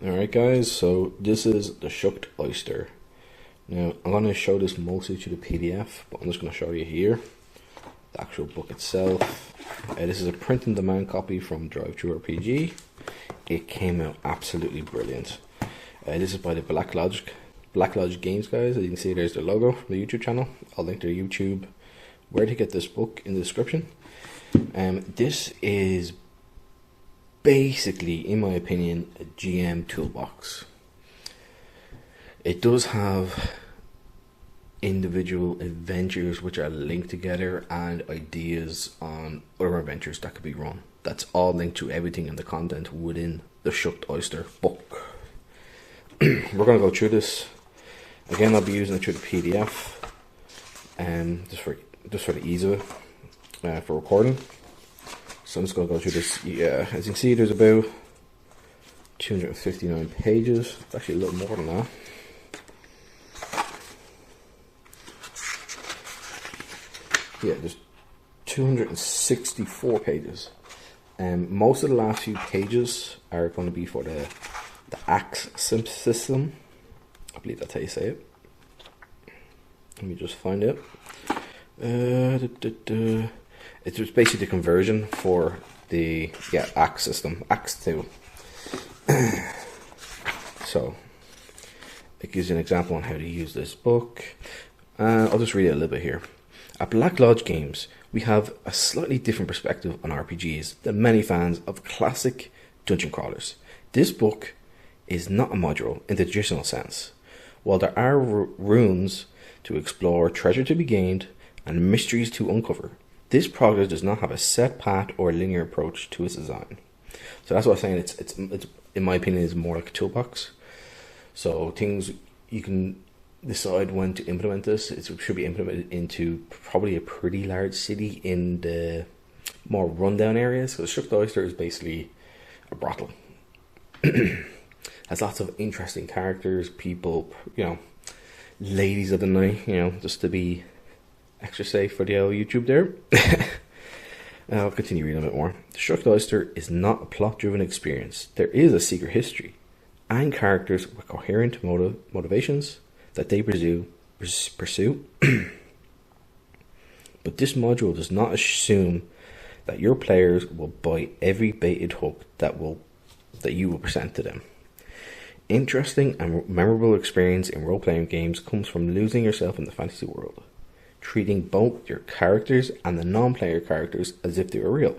Alright guys, so this is the Shucked Oyster. Now I'm going to show this mostly to the PDF, but I'm just going to show you here the actual book itself. This is a print-on-demand copy from TTRPG. It came out absolutely brilliant. This is by the Black Logic Games guys. As you can see, there's their logo from the YouTube channel. I'll link their YouTube, where to get this book in the description. This is basically, in my opinion, a GM toolbox. It does have individual adventures which are linked together and ideas on other adventures that could be run. That's all linked to everything in the content within the Shucked Oyster book. We're going to go through this. Again, I'll be using it through the PDF, just for the ease of it, for recording. So I'm just going to go through this. Yeah, as you can see, there's about 259 pages. It's actually a little more than that. Yeah, there's 264 pages. Most of the last few pages are going to be for the axe system. I believe that's how you say it. Let me just find it. It's just basically the conversion for the axe system, axe 2. So it gives you an example on how to use this book. I'll just read it a little bit here. At Black Lodge Games, we have a slightly different perspective on RPGs than many fans of classic dungeon crawlers. This book is not a module in the traditional sense. While there are runes to explore, treasure to be gained, and mysteries to uncover, this project does not have a set path or linear approach to its design. So that's what I'm saying. It's in my opinion, is more like a toolbox. So things you can decide when to implement this. It should be implemented into probably a pretty large city in the more rundown areas. So the Shucked Oyster is basically a brothel. Has lots of interesting characters, people, ladies of the night, just to be extra safe for the old YouTube there. I'll continue reading a bit more. The Shucked Oyster is not a plot-driven experience. There is a secret history and characters with coherent motivations that they pursue. But this module does not assume that your players will buy every baited hook that you will present to them. Interesting and memorable experience in role-playing games comes from losing yourself in the fantasy world, treating both your characters and the non-player characters as if they were real.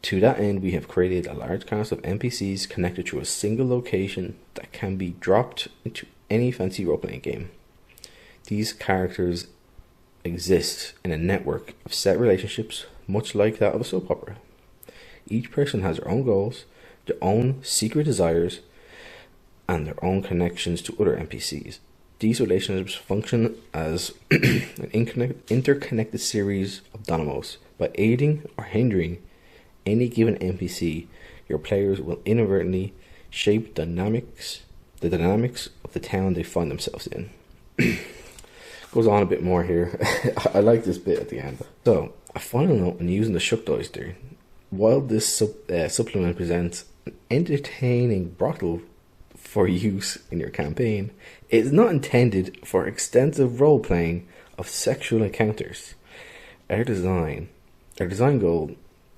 To that end, we have created a large cast of NPCs connected to a single location that can be dropped into any fancy role-playing game. These characters exist in a network of set relationships, much like that of a soap opera. Each person has their own goals, their own secret desires, and their own connections to other NPCs. These relationships function as an interconnected series of dynamos. By aiding or hindering any given NPC, your players will inadvertently shape the dynamics of the town they find themselves in. Goes on a bit more here. I like this bit at the end. So, a final note on using the Shucked Oyster. While this supplement presents an entertaining brothel for use in your campaign, it is not intended for extensive role-playing of sexual encounters. Our design goal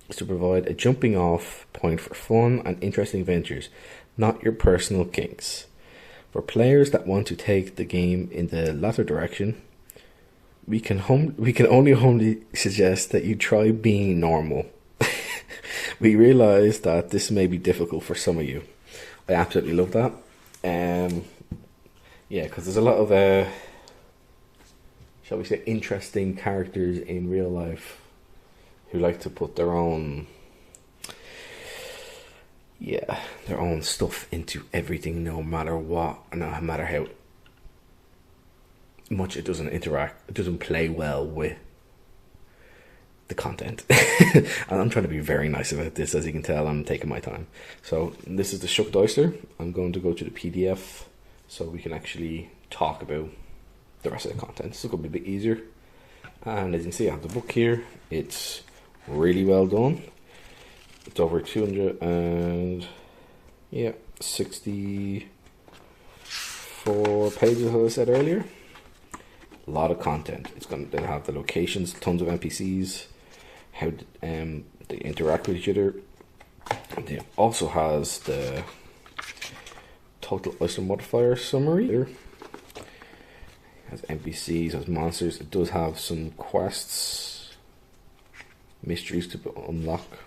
is to provide a jumping-off point for fun and interesting adventures, not your personal kinks. For players that want to take the game in the latter direction, we can only suggest that you try being normal. We realize that this may be difficult for some of you. I absolutely love that. Because there's a lot of, shall we say, interesting characters in real life who like to put their own stuff into everything, no matter what, no matter how much it doesn't play well with the content. And I'm trying to be very nice about this. As you can tell, I'm taking my time. So this is the Shucked Oyster. I'm going to go to the PDF so we can actually talk about the rest of the content. This is going to be a bit easier. And as you can see, I have the book here. It's really well done. It's over 200 and Yeah, 64 pages, as I said earlier. A lot of content. They'll have the locations, tons of NPCs, how they interact with each other. It also has the Total Oyster modifier summary. It has NPCs, has monsters. It does have some quests, mysteries to unlock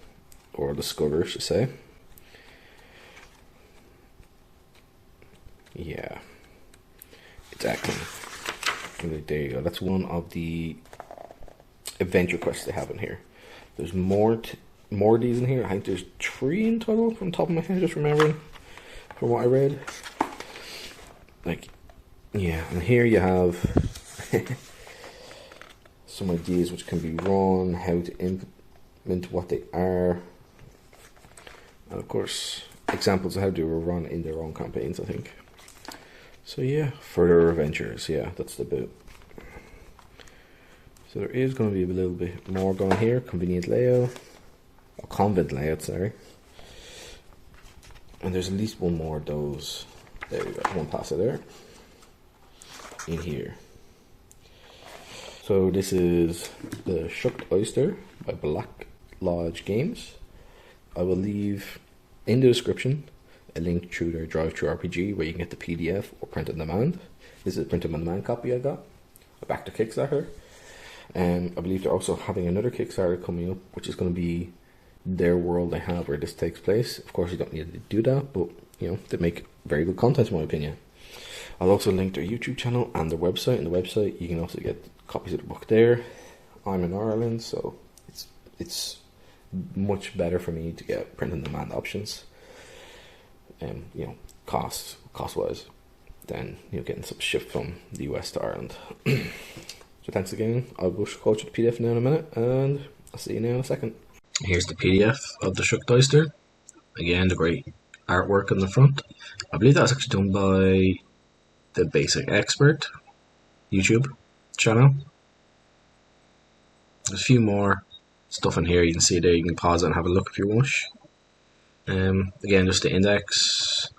or discover, I should say. Yeah, it's excellent. There you go. That's one of the adventure quests they have in here. There's more of these in here. I think there's 3 in total from the top of my head, just remembering from what I read. Like, yeah, and here you have some ideas which can be run, how to implement what they are, and of course examples of how they were run in their own campaigns, I think. So yeah, further adventures, yeah, that's the boot. So there is going to be a little bit more going here. Convenient layout, or convent layout, sorry. And there's at least one more of those. There we go, one passer there. In here. So this is the Shucked Oyster by Black Lodge Games. I will leave in the description a link to their TTRPG where you can get the PDF or print on demand. This is a print on demand copy I got. I backed the Kickstarter. I believe they're also having another Kickstarter coming up, which is going to be their world they have where this takes place. Of course, you don't need to do that, but you know, they make very good content in my opinion. I'll also link their YouTube channel and their website. On the website, you can also get copies of the book there. I'm in Ireland, so it's much better for me to get print on demand options. You know, cost wise, than getting some shipped from the US to Ireland. So thanks again. I'll push coach the PDF now in a minute, and I'll see you now in a second. Here's the PDF of the Shucked Oyster. Again, the great artwork on the front. I believe that was actually done by the Basic Expert YouTube channel. There's a few more stuff in here you can see there. You can pause it and have a look if you wish. Again, just the index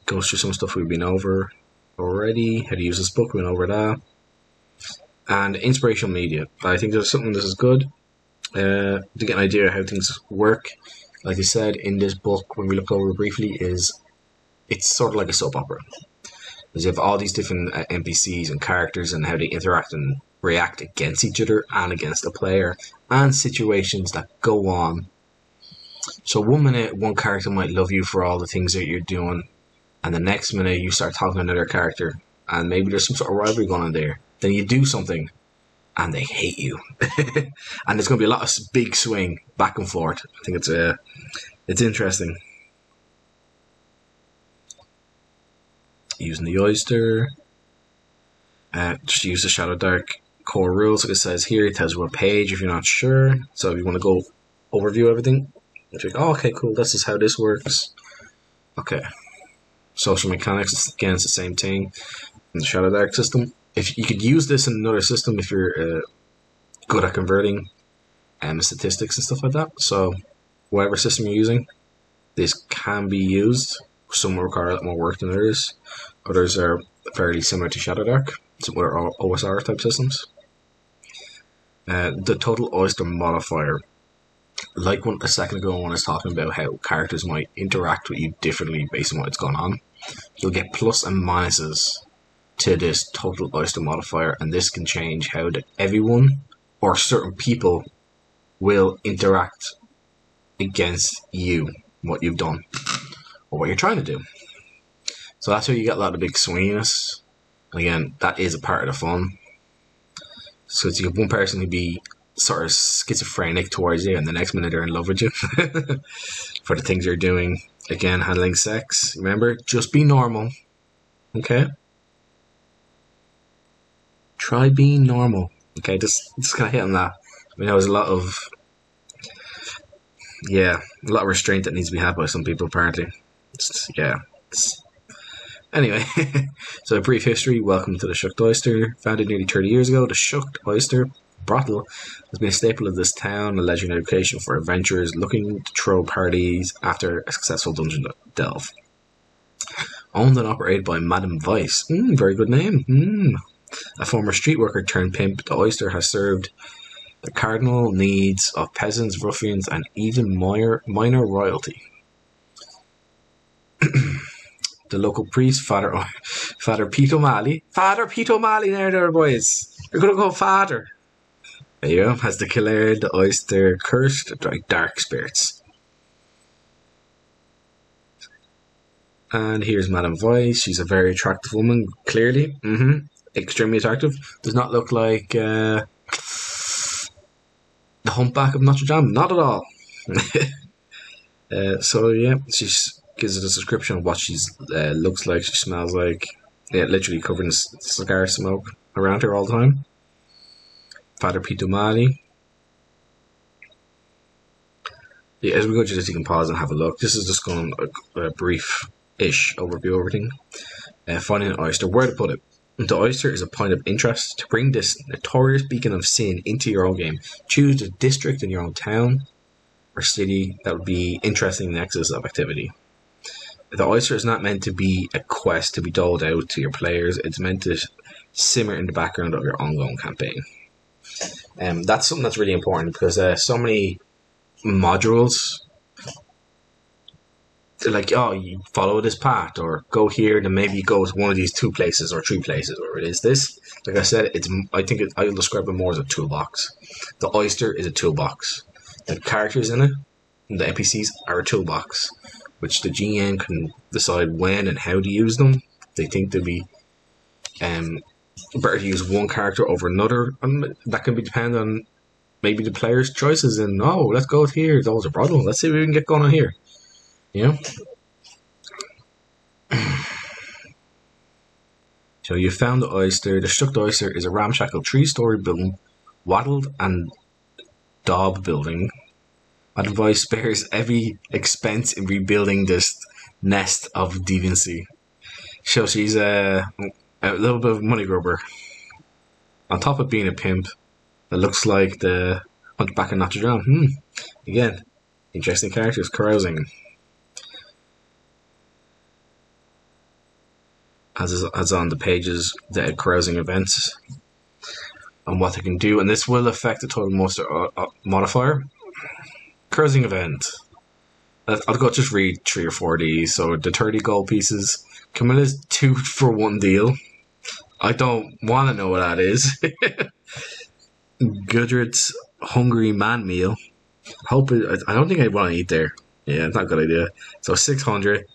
goes through some stuff we've been over already. How to use this book, we went over that. And inspirational media. I think there's something this is good to get an idea of how things work. Like I said in this book, when we look over briefly, it's sort of like a soap opera. Because you have all these different NPCs and characters and how they interact and react against each other and against the player, and situations that go on. So one minute, one character might love you for all the things that you're doing, and the next minute you start talking to another character, and maybe there's some sort of rivalry going on there. Then you do something, and they hate you. And there's going to be a lot of big swing back and forth. I think it's interesting. Using the Oyster. Just use the Shadowdark core rules, like it says here. It tells you what page if you're not sure. So if you want to go overview everything, you think, oh, okay, cool, this is how this works. Okay. Social mechanics, again, it's the same thing in the Shadowdark system. If you could use this in another system if you're good at converting statistics and stuff like that. So whatever system you're using, this can be used. Some will require a lot more work than others. Others are fairly similar to Shadowdark, some other OSR type systems. The Total Oyster modifier. Like a second ago when I was talking about how characters might interact with you differently based on what's going on, you'll get plus and minuses to this Total Oyster modifier, and this can change how everyone or certain people will interact against you, what you've done, or what you're trying to do. So that's where you get a lot of big swinginess. And again, that is a part of the fun. So you have one person who'd be sort of schizophrenic towards you, and the next minute they're in love with you for the things you're doing. Again, handling sex. Remember, just be normal. Okay? Try being normal. Okay, just kind of hit on that. I mean, there's a lot of restraint that needs to be had by some people, apparently. Anyway, so a brief history. Welcome to the Shucked Oyster. Founded nearly 30 years ago, the Shucked Oyster brothel has been a staple of this town, a legendary location for adventurers looking to throw parties after a successful dungeon delve. Owned and operated by Madame Vice. Very good name. A former street worker turned pimp, the Oyster has served the cardinal needs of peasants, ruffians, and even minor royalty. The local priest, Father Pete O'Malley. Father Pete O'Malley there, boys. You're gonna go Father. There you go. Has declared the Oyster cursed by dark spirits. And here's Madame Vice. She's a very attractive woman, clearly. Extremely attractive. Does not look like the humpback of Notre Dame. Not at all. So yeah, she gives it a description of what she looks like, she smells like. Yeah, literally covered in cigar smoke around her all the time. Father Pete O'Malley. Yeah, as we go through this, you can pause and have a look. This is just going a brief-ish overview of everything. Finding an oyster. Where to put it? The oyster is a point of interest. To bring this notorious beacon of sin into your own game, choose a district in your own town or city that would be interesting nexus of activity. The oyster is not meant to be a quest to be doled out to your players. It's meant to simmer in the background of your ongoing campaign. That's something that's really important because so many modules, they're like, oh, you follow this path or go here, then maybe you go to one of these 2 places or 3 places, or it is this. Like I said, I'll describe it more as a toolbox. The oyster is a toolbox. The characters in it, the NPCs, are a toolbox, which the GM can decide when and how to use them. They think they'd be better to use one character over another, and that can be dependent on maybe the player's choices. And let's go here. Those are brothel. Let's see what we can get going on here. So you found the oyster. The Shucked Oyster is a ramshackle 3-story building, wattled and daub building. Madame Vice spares every expense in rebuilding this nest of deviancy. So she's a little bit of a money grubber. On top of being a pimp, that looks like the Hunchback of Notre Dame. Again, interesting characters. Carousing. As on the pages, the carousing events and what they can do, and this will affect the total monster modifier. Carousing event. I'll go just read 3 or 4 of these. So the 30 gold pieces. Camilla's 2-for-1 deal. I don't want to know what that is. Gudred's hungry man meal. I don't think I want to eat there. Yeah, it's not a good idea. So 600.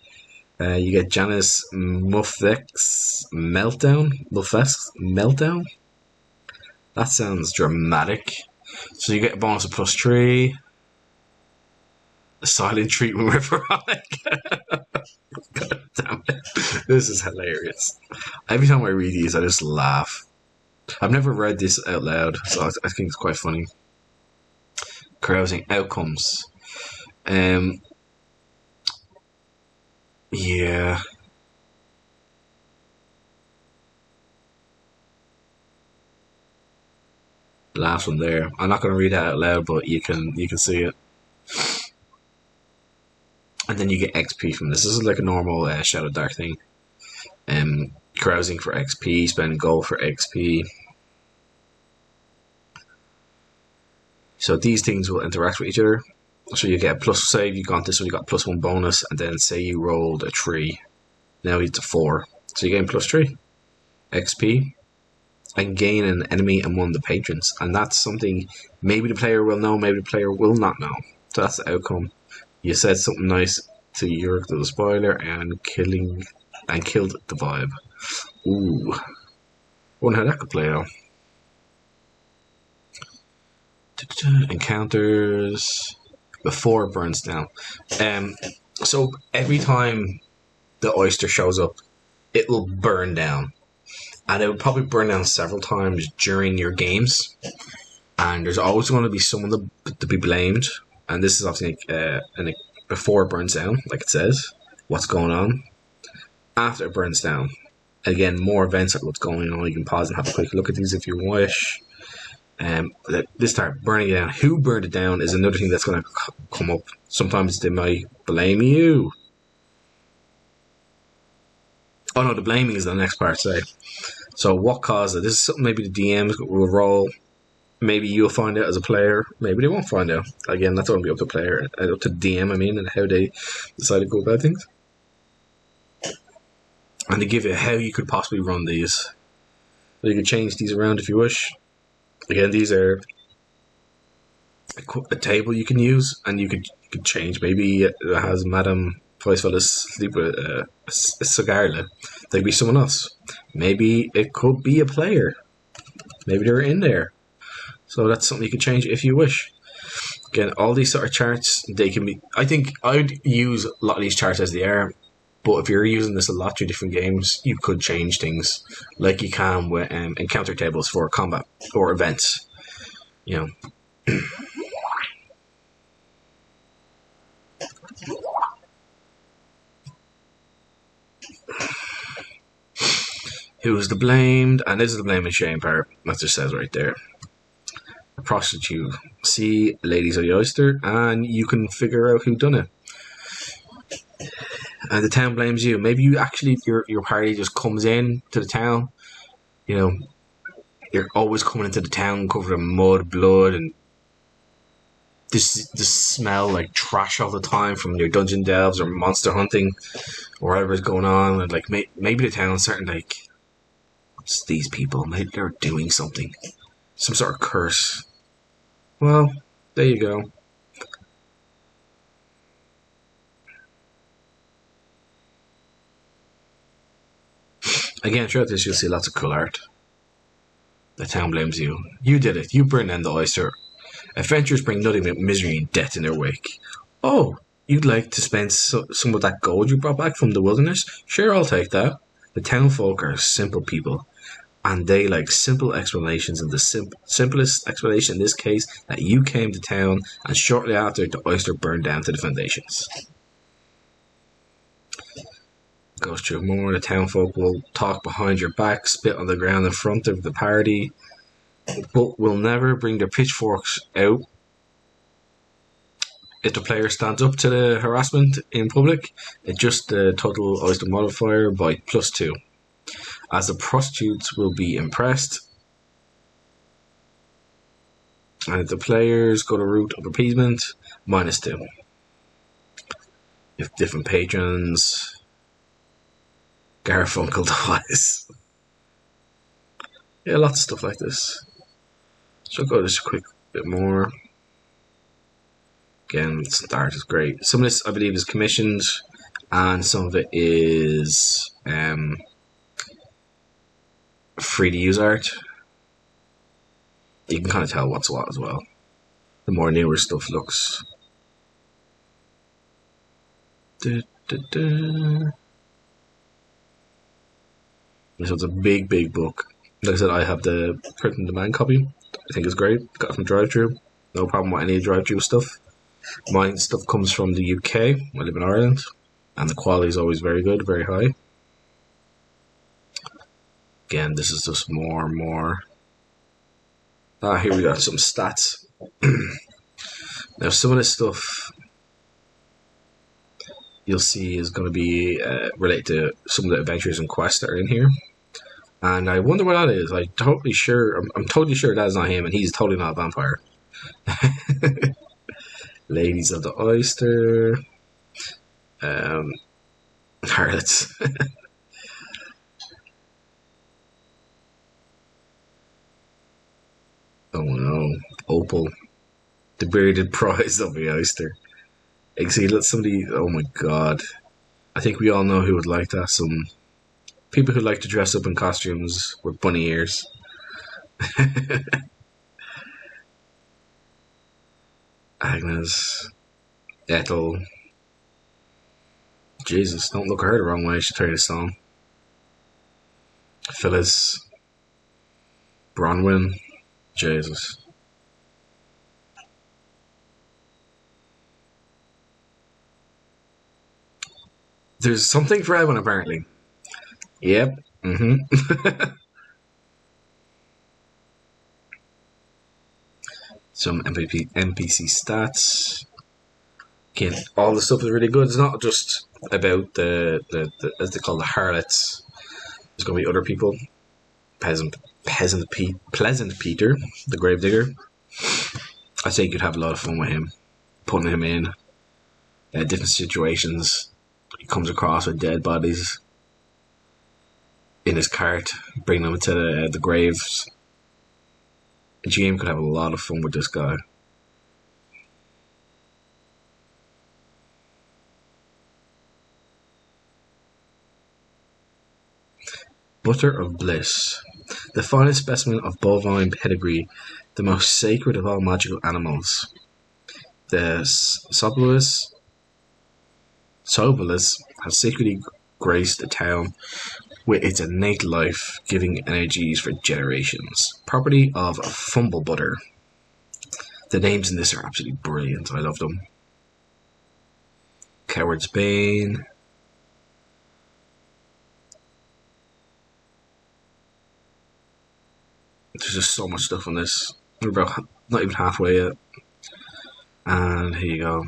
You get Janice Muffet's meltdown. That sounds dramatic. So you get a bonus of +3. The silent treatment with Veronica. God damn it. This is hilarious. Every time I read these, I just laugh. I've never read this out loud, so I think it's quite funny. Carousing outcomes. Yeah. Last one there. I'm not going to read that out loud, but you can see it. And then you get XP from this. This is like a normal Shadowdark thing. Carousing for XP, spend gold for XP. So these things will interact with each other. So you get a plus, say you got this one, you got +1 bonus, and then say you rolled a 3. Now it's a 4. So you're getting +3 XP. And gain an enemy among the patrons. And that's something maybe the player will know, maybe the player will not know. So that's the outcome. You said something nice to Yurk the spoiler and killed the vibe. Ooh. Wonder how that could play out. Encounters before it burns down. So every time the oyster shows up, it will burn down. And it will probably burn down several times during your games. And there's always going to be someone to be blamed. And this is obviously before it burns down, like it says, what's going on. After it burns down, again, more events like what's going on. You can pause and have a quick look at these if you wish. They start burning it down. Who burned it down is another thing that's going to come up. Sometimes they might blame you. Oh no, the blaming is the next part. Say, so what caused it? This is something maybe the DMs will roll. Maybe you'll find out as a player. Maybe they won't find out. Again, that's going to be up to the player, up to the DM. I mean, and how they decide to go about things. And they give you how you could possibly run these. So you can change these around if you wish. Again, these are a table you can use, and you could change. Maybe it has Madame Voiceful sleep with a cigar. They could be someone else. Maybe it could be a player. Maybe they're in there. So that's something you can change if you wish. Again, all these sort of charts, they can be. I think I'd use a lot of these charts as they are. But if you're using this a lot through different games, you could change things like you can with encounter tables for combat or events. You know. Who's the blamed? And this is the blame and shame part. That just says right there. A prostitute. See Ladies of the Oyster, and you can figure out who done it. And the town blames you. Maybe you actually, your party just comes in to the town. You know, you're always coming into the town covered in mud, blood, and this smell like trash all the time from your dungeon delves or monster hunting or whatever's going on. And like maybe the town's starting like, it's these people. Maybe they're doing something, some sort of curse. Well, there you go. Again, throughout this, you'll see lots of cool art. The town blames you. You did it. You burned down the oyster. Adventurers bring nothing but misery and death in their wake. Oh, you'd like to spend some of that gold you brought back from the wilderness? Sure, I'll take that. The townfolk are simple people, and they like simple explanations, and the simplest explanation in this case, that you came to town, and shortly after, the oyster burned down to the foundations. Goes through more. The townfolk will talk behind your back, spit on the ground in front of the party, but will never bring their pitchforks out if the player stands up to the harassment in public. Adjust the total oyster modifier by +2, as the prostitutes will be impressed. And if the players go the route of appeasement, -2. If different patrons, Garfunkel dies. Yeah, lots of stuff like this. So I'll go just a quick bit more. Again, the art is great. Some of this, I believe, is commissioned, and some of it is free to use art. You can kind of tell what's what as well. The more newer stuff looks. So it's a big, big book. Like I said, I have the print on demand copy. I think it's great. Got it from drive-thru. No problem with any drive-thru stuff. My stuff comes from the UK. I live in Ireland, and the quality is always very good, very high. Again, this is just more and more. Here we got some stats. Now, some of this stuff you'll see is going to be related to some of the adventures and quests that are in here. And I wonder what that is. I'm totally sure that's not him, and he's totally not a vampire. Ladies of the Oyster. Harlots. Oh no. Opal. The bearded prize of the oyster. You see, let somebody. Oh my god. I think we all know who would like that. Some people who like to dress up in costumes with bunny ears. Agnes. Ethel. Jesus, don't look at her the wrong way. She's turning this on. Phyllis. Bronwyn. Jesus. There's something for everyone, apparently. Yep. some NPC stats. Again, all the stuff is really good. It's not just about the as they call the harlots. There's going to be other people. Pleasant Peter, the gravedigger. I think you'd have a lot of fun with him, putting him in different situations. He comes across with dead bodies in his cart, bringing them to the graves. The GM could have a lot of fun with this guy. Butter of Bliss. The finest specimen of bovine pedigree, the most sacred of all magical animals. The Sobolus has secretly graced the town with its innate life-giving energies for generations. Property of Fumble Butter. The names in this are absolutely brilliant. I love them. Coward's Bane. There's just so much stuff on this. We're about not even halfway yet. And here you go.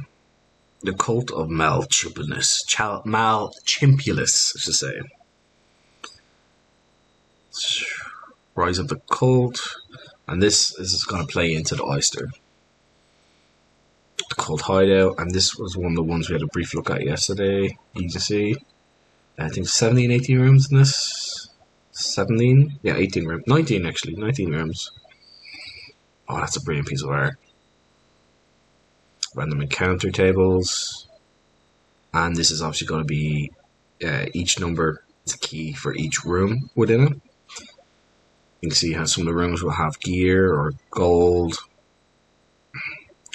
The Cult of Malchimpulus, I should say. Rise of the Cult. And this is going to play into the Oyster. The Cult Hideout. And this was one of the ones we had a brief look at yesterday. You can see. I think 17, 18 rooms in this. 17? Yeah, 18 rooms. 19 actually. 19 rooms. Oh, that's a brilliant piece of art. Random encounter tables. And this is obviously going to be each number is a key for each room within it. You can see how some of the rooms will have gear or gold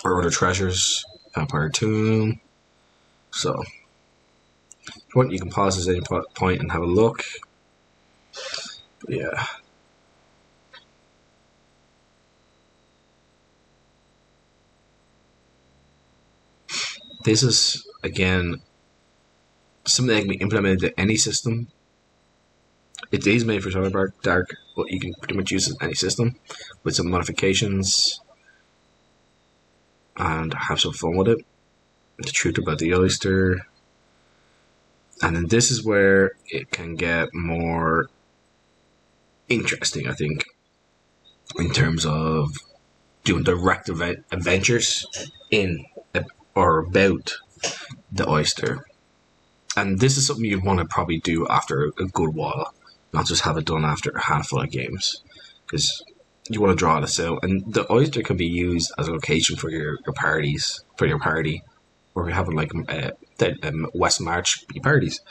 or other treasures. Vampire Tomb. So, if you want, you can pause at any point and have a look. But yeah. This is, again, something that can be implemented in any system. It is made for SoloDark, but you can pretty much use it in any system with some modifications and have some fun with it. The truth about the oyster. And then this is where it can get more interesting, I think, in terms of doing direct adventures in or about the oyster. And this is something you'd want to probably do after a good while, not just have it done after a handful of games, because you want to draw this out. And the oyster can be used as a location for your parties, for your party, or we have like West March parties,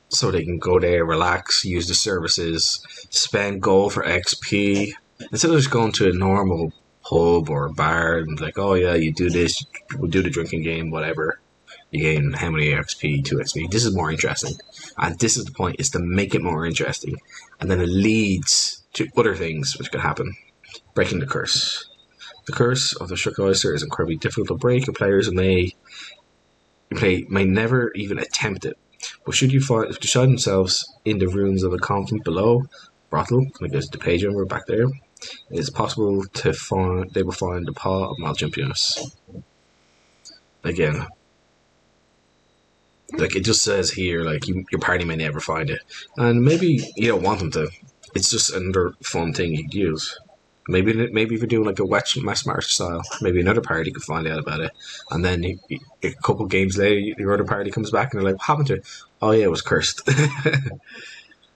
so they can go there, relax, use the services, spend gold for XP instead of just going to a normal pub or a bar and like, oh yeah, you do this, we'll do the drinking game, whatever. You gain how many XP, 2 XP. This is more interesting, and this is the point: is to make it more interesting, and then it leads to other things which could happen. Breaking the curse. The curse of the Shucked Oyster is incredibly difficult to break, and players may never even attempt it. But should you find themselves in the ruins of a convent below, brothel, like there's the page number back there, it is possible they will find the paw of Malchimpulus. Again, like it just says here, like your party may never find it, and maybe you don't want them to. It's just another fun thing you could use. Maybe if you're doing like a West March style, maybe another party could find out about it, and then a couple games later, your other party comes back and they're like, "What happened to it?" Oh yeah, it was cursed.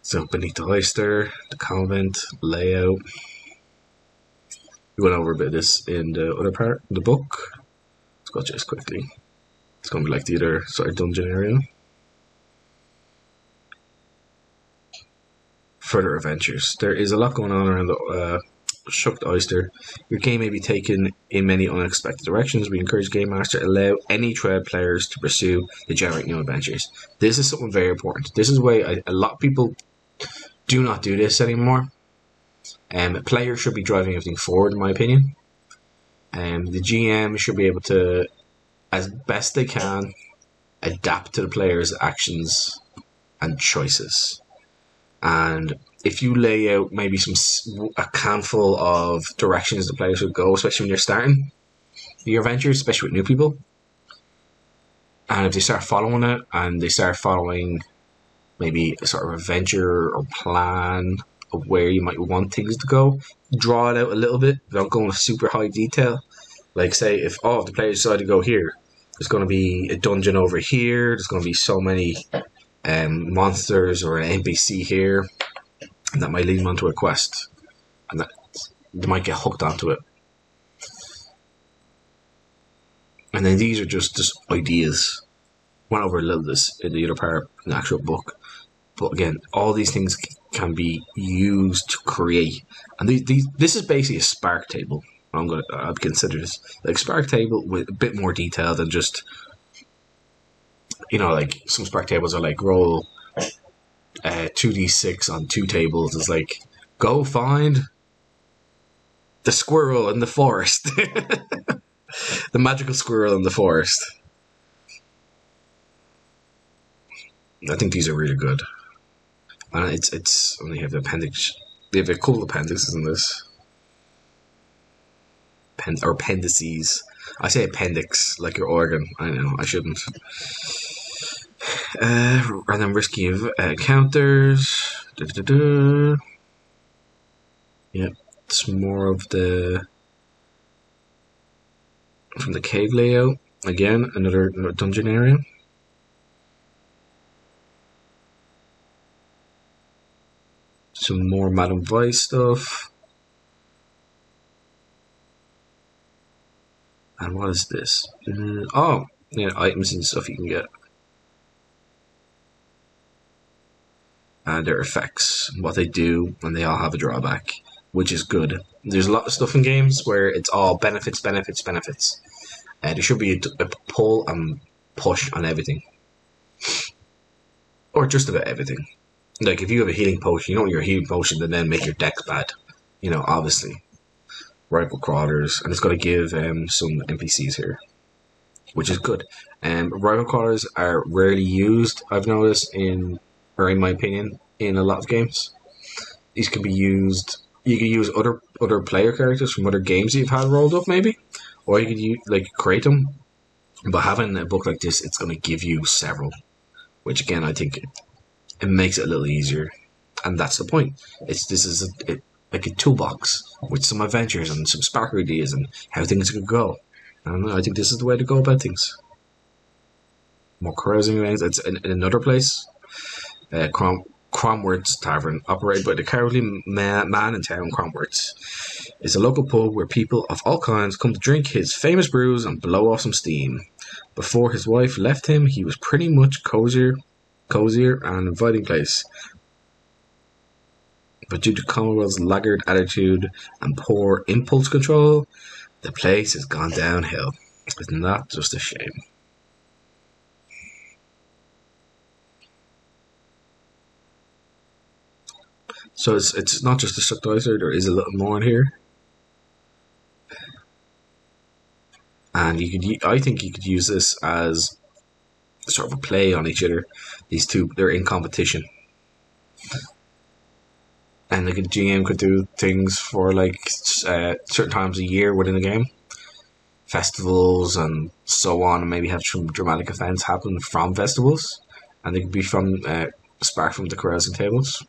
So beneath the oyster, the convent layout. We went over a bit of this in the other part of the book. Let's go just quickly. It's going to be like the other sort of dungeon area. Further adventures. There is a lot going on around the Shucked Oyster. Your game may be taken in many unexpected directions. We encourage Game Master to allow any trad players to pursue to generate new adventures. This is something very important. This is why a lot of people do not do this anymore. Players should be driving everything forward, in my opinion. The GM should be able to, as best they can, adapt to the players' actions and choices. And if you lay out maybe a handful of directions the players would go, especially when you're starting your adventures, especially with new people, and if they start following it and they start following maybe a sort of adventure or plan of where you might want things to go, draw it out a little bit without going with super high detail. Like say if the players decide to go here, there's going to be a dungeon over here, there's going to be so many monsters or an NPC here, and that might lead them onto a quest, and that they might get hooked onto it. And then these are just ideas. Went over a little this in the other part in the actual book, but again, all these things can be used to create. And this is basically a spark table. I'd consider this like spark table with a bit more detail than just, like some spark tables are like roll 2d6 on 2 tables. It's like go find the squirrel in the forest, the magical squirrel in the forest. I think these are really good, and it's only have the appendix. They have a cool appendices in this. Or appendices. I say appendix like your organ. I know, I shouldn't. Random risky encounters. Yep, it's more of the from the cave layout. Again, another dungeon area. Some more Madame Vice stuff. And what is this? Items and stuff you can get. And their effects, what they do, and they all have a drawback, which is good. There's a lot of stuff in games where it's all benefits. There should be a pull and push on everything. Or just about everything. Like, if you have a healing potion, you don't want your healing potion to then make your deck bad. Obviously. Rifle crawlers, and it's got to give some NPCs here, which is good. Rifle crawlers are rarely used, I've noticed, in my opinion, in a lot of games. These can be used. You can use other player characters from other games you've had rolled up, maybe, or you could create them. But having a book like this, it's going to give you several, which again I think it makes it a little easier, and that's the point. Like a toolbox with some adventures and some spark ideas and how things could go. And I think this is the way to go about things. More carousing events. It's in another place. Cromworth's Tavern, operated by the cowardly man in town. Cromworth's is a local pub where people of all kinds come to drink his famous brews and blow off some steam. Before his wife left him, he was pretty much cozier and inviting place. But due to Commonwealth's laggard attitude and poor impulse control, the place has gone downhill. Isn't that just a shame? So it's not just a Shucked Oyster, there is a little more in here. And I think you could use this as sort of a play on each other. These two, they're in competition. And like a GM could do things for certain times a year within the game, festivals and so on, and maybe have some dramatic events happen from festivals, and they could be from spark from the carousing tables.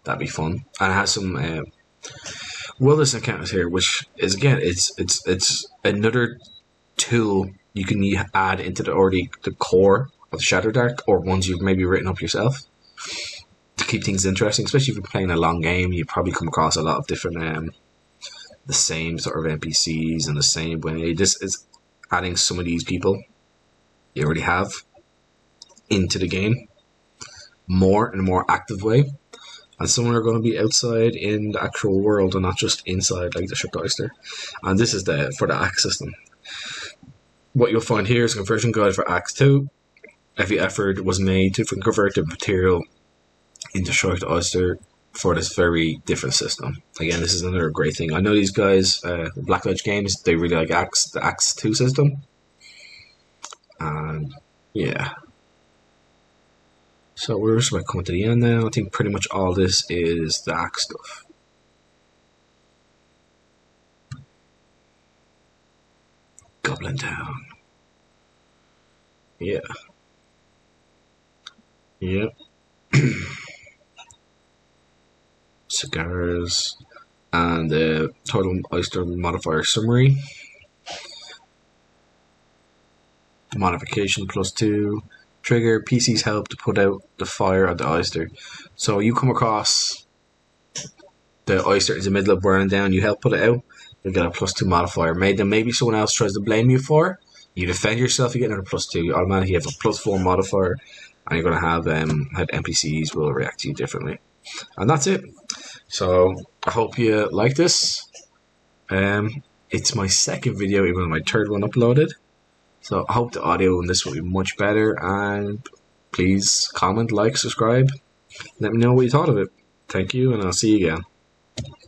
That'd be fun, and it has some wilderness encounters here, which is again it's another tool you can add into the core of Shadowdark, or ones you've maybe written up yourself, to keep things interesting, especially if you're playing a long game. You probably come across a lot of different the same sort of NPCs and the same way. This is adding some of these people you already have into the game more in a more active way, and some are going to be outside in the actual world and not just inside like the Shucked Oyster. And this is for the axe system. What you'll find here is a conversion guide for Axe 2. Every effort was made to convert the material into Shucked Oyster for this very different system. Again, this is another great thing. I know these guys, Black Ledge Games, they really like the Axe 2 system. And yeah. So we're just about coming to the end now. I think pretty much all this is the axe stuff. Goblin Town. Yeah. Yep. Cigars. And the total oyster modifier summary. The modification +2. Trigger PC's help to put out the fire of the oyster. So you come across the oyster is in the middle of burning down, you help put it out, you get a +2 modifier. Maybe someone else tries to blame you for it, you defend yourself, you get another +2. You automatically have a +4 modifier, and you're going to have how NPCs will react to you differently. And that's it. So I hope you like this. It's my second video, even my third one uploaded. So I hope the audio on this will be much better, and please comment, like, subscribe. Let me know what you thought of it. Thank you, and I'll see you again.